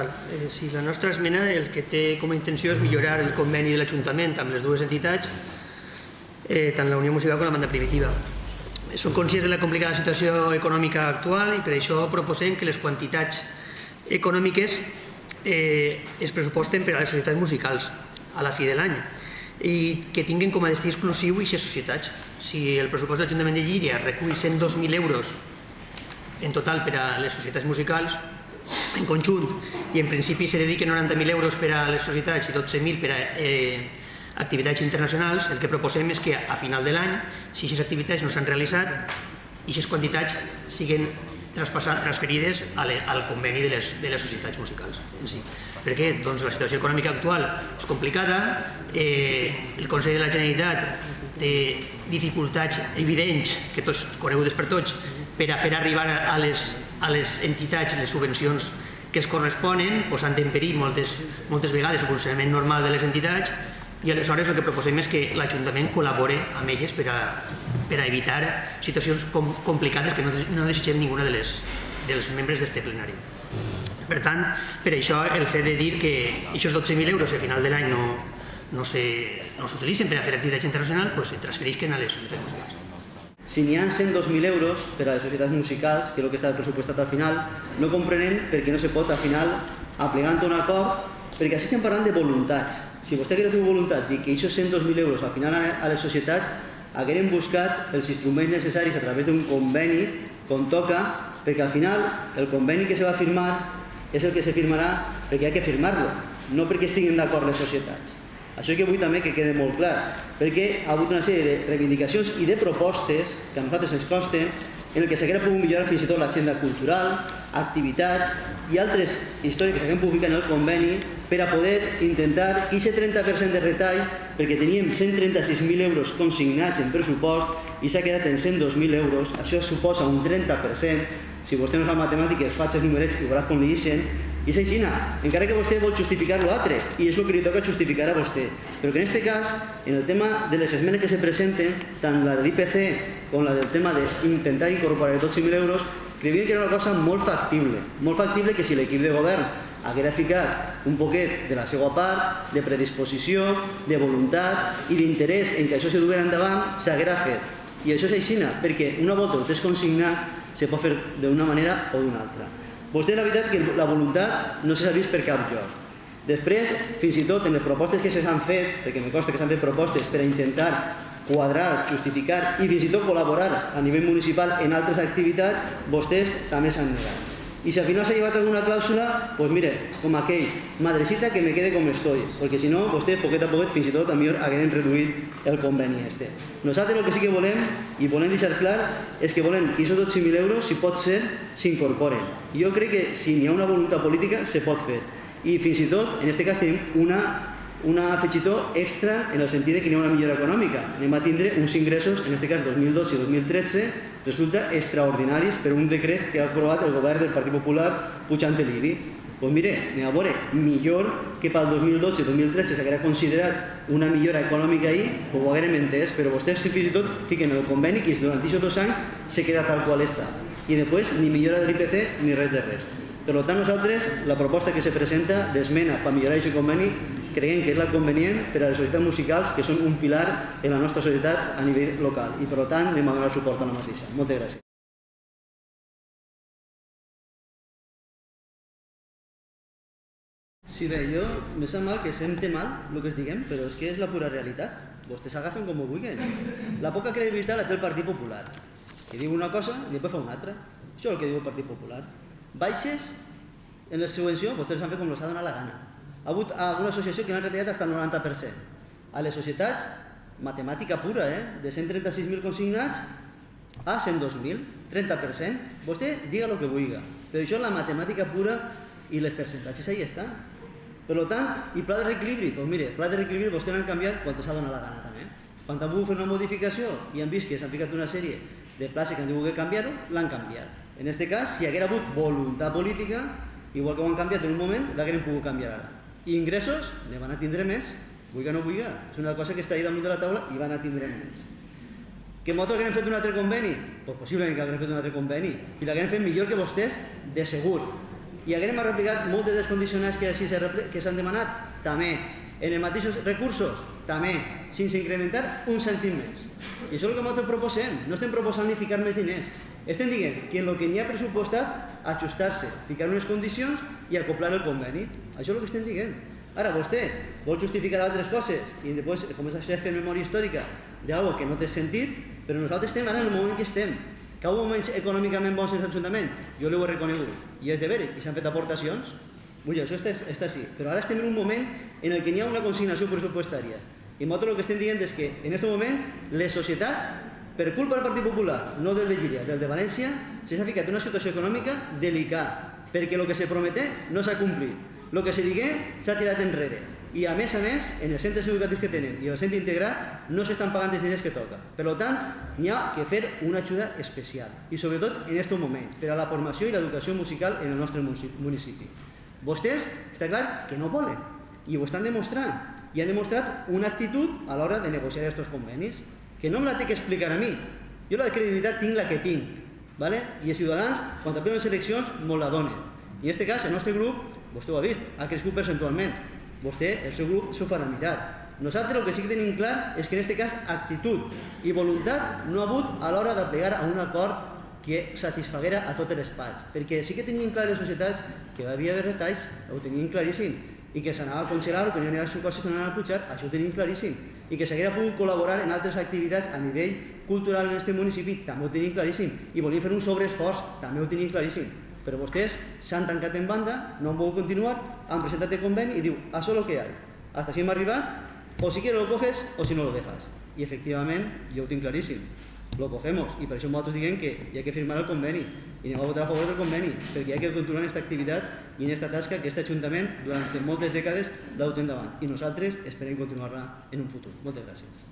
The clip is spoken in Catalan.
Val. Si la nostra esmena el que té com a intenció és millorar el conveni de l'Ajuntament amb les dues entitats, tant la Unió Musical com la Banda Primitiva. Som conscients de la complicada situació econòmica actual i per això proposem que les quantitats econòmiques es pressuposten per a les societats musicals a la fi de l'any i que tinguin com a destí exclusiu aquestes societats. Si el pressupost de l'Ajuntament de Llíria recull 102.000 euros en total per a les societats musicals en conjunt i en principi se dediquen 90.000 euros per a les societats i 12.000 per a activitats internacionals, el que proposem és que a final de l'any, si aquestes activitats no s'han realitzat, aquestes quantitats siguin transferides al conveni de les societats musicals en si. Per què? Doncs la situació econòmica actual és complicada, el Consell de la Generalitat té dificultats evidents, que tots conegudes per tots, per a fer arribar a les entitats les subvencions que es corresponen, posant en perill moltes vegades el funcionament normal de les entitats, i aleshores el que proposem és que l'Ajuntament col·labore amb elles per a evitar situacions complicades que no desitgem ninguna dels membres d'este plenari. Per tant, per això el fet de dir que aquests 12.000 euros al final de l'any no s'utilitzen per a fer activitats internacionals, doncs se transfereixen a les societats musicals. Si n'hi ha 102.000 euros per a les societats musicals, que és el que està pressupostat al final, no comprenem per què no se pot al final aplegar un acord, perquè així estem parlant de voluntats. Si vostè que no té voluntat de que aquests 102.000 euros al final a les societats hagueren buscat els instruments necessaris a través d'un conveni com toca, perquè al final el conveni que se va firmar és el que se firmarà perquè hi ha que firmar-lo, no perquè estiguin d'acord les societats. Això que vull també que quede molt clar, perquè ha hagut una sèrie de reivindicacions i de propostes que a nosaltres ens consten en què s'haguera pogut millorar fins i tot l'agenda cultural, activitats i altres històries que s'hagueren publicat en el conveni per a poder intentar que aquest 30% de retall, perquè teníem 136.000 euros consignats en pressupost i s'ha quedat en 102.000 euros, això suposa un 30%, si vostè no sap matemàtiques, faig els numerets i veuràs com li dicen, i és així, encara que vostè vol justificar l'altre, i és el que li toca justificar a vostè. Però que en aquest cas, en el tema de les esmenes que se presenten, tant la de l'IPC com la del tema d'intentar incorporar els 12.000 euros, creiem que era una cosa molt factible que si l'equip de govern haguera ficat un poquet de la seva part, de predisposició, de voluntat i d'interès en que això se duguera endavant, s'haguera fet. I això és així, perquè una volta ho tens consignat, se pot fer d'una manera o d'una altra. Vostè, la veritat, que la voluntat no s'ha vist per cap lloc. Després, fins i tot en les propostes que s'han fet, perquè em consta que s'han fet propostes per a intentar quadrar, justificar i fins i tot col·laborar a nivell municipal en altres activitats, vostès també s'han negat. I si al final s'ha llevat alguna clàusula, doncs mire, com aquell, madrecita que me quede com estoy, perquè si no, vostè poquet a poquet fins i tot a millor hagueren reduït el conveni este. Nosaltres el que sí que volem, i volem deixar clar, és que volem que aquests 12.000 euros, si pot ser, s'incorporen. Jo crec que si n'hi ha una voluntat política, se pot fer. I fins i tot, en aquest cas, tenim una afegitó extra en el sentit que hi ha una millora econòmica. Anem a tindre uns ingressos, en aquest cas 2012 i 2013, resulta extraordinaris per un decret que ha aprovat el govern del Partit Popular pujant l'IBI. Doncs mire, anem a veure, millor que pel 2012 i 2013 s'haguera considerat una millora econòmica ahir, ho haguérem entès, però vostès fins i tot fiquen el conveni que durant aquests 2 anys se queda tal qual està. I després ni millora de l'IPC ni res de res. Per tant, nosaltres, la proposta que se presenta d'esmena per millorar aquest conveni, creiem que és la convenient per a les societats musicals, que són un pilar en la nostra societat a nivell local. I per tant, anem a donar suport a la mateixa. Moltes gràcies. Sí, bé, jo me sap mal que sente mal el que es diguem, però és que és la pura realitat. Vostès agafen com ho vulguin. La poca credibilitat la té el Partit Popular, que diu una cosa i després fa una altra. Això és el que diu el Partit Popular. Baixes en la subvenció, vostès han fet com els ha donat la gana. Ha hagut alguna associació que n'ha retallat fins al 90%. A les societats, matemàtica pura, de 136.000 consignats a 102.000, 30%. Vostè diga el que vulgui, però això és la matemàtica pura i les percentatges ahí està. Per tant, i pla de reequilibri, doncs mire, pla de reequilibri vostè l'han canviat quan s'ha donat la gana també. Quan han volgut fer una modificació i han vist que s'han ficat una sèrie de places que han volgut canviar-ho, l'han canviat. En aquest cas, si haguera hagut voluntat política, igual que ho han canviat en un moment, l'hagueren pogut canviar ara. I ingressos, ne van a tindre més, vulgui o no vulgui. És una cosa que està ahí damunt de la taula i van a tindre més. Que nosaltres haguem fet un altre conveni? Pues possiblement que haguem fet un altre conveni. I l'haguem fet millor que vostès, de segur. I haguem replicat moltes dels condicionants que així s'han demanat? També. En els mateixos recursos? També. Sense incrementar un cèntim més. I això és el que nosaltres proposem. No estem proposant ni ficar més diners. Estem dient que en el que n'hi ha pressupostat, ajustar-se, ficar unes condicions i acoplar el conveni. Això és el que estem dient. Ara, vostè vol justificar altres coses i després comença a fer memòria històrica d'algo que no té sentit, però nosaltres estem ara en el moment que estem. Que hi ha moments econòmicament bons en l'Ajuntament, jo l'ho he reconegut, i és de veure, i s'han fet aportacions, això està sí, però ara estem en un moment en el que hi ha una consignació pressupostària, i nosaltres el que estem dient és que en aquest moment les societats, per culpa del Partit Popular, no del de Llíria, del de València, s'ha ficat en una situació econòmica delicada, perquè el que se promete no s'ha complit, el que se digué s'ha tirat enrere. I a més, en els centres educatius que tenen i el centre integrat no s'estan pagant els diners que toca. Per tant, n'hi ha que fer una ajuda especial i sobretot en aquests moments per a la formació i l'educació musical en el nostre municipi. Vostès, està clar que no volen i ho estan demostrant i han demostrat una actitud a l'hora de negociar aquests convenis que no me la té que explicar a mi. Jo la credibilitat tinc la que tinc, i els ciutadans quan apel·len les eleccions mos la donen. I en aquest cas el nostre grup, vostè ho ha vist, ha crescut percentualment. Vostè, el seu grup, s'ho farà mirar. Nosaltres el que sí que tenim clar és que en aquest cas actitud i voluntat no ha hagut a l'hora de plegar a un acord que satisfaguera a totes les parts. Perquè sí que tenim clar les societats que hi havia haver retalls, ho tenim claríssim, i que s'anava a congelar o que n'hi havia coses que no anaven a pujar, això ho tenim claríssim. I que s'haguera pogut col·laborar en altres activitats a nivell cultural en aquest municipi, també ho tenim claríssim. I volíem fer un sobreesforç, també ho tenim claríssim. Però vostès s'han tancat en banda, no han volgut continuar, han presentat el conveni i diu, això és el que hi ha. Hasta aquí hem arribat, o si quieres lo coges o si no lo dejas. I efectivament, jo ho tinc claríssim, lo cogemos. I per això nosaltres diguem que hi ha que firmar el conveni i anem a votar a favor del conveni, perquè hi ha que continuar en aquesta activitat i en aquesta tasca que aquest Ajuntament durant moltes dècades l'ha dut endavant. I nosaltres esperem continuar-la en un futur. Moltes gràcies.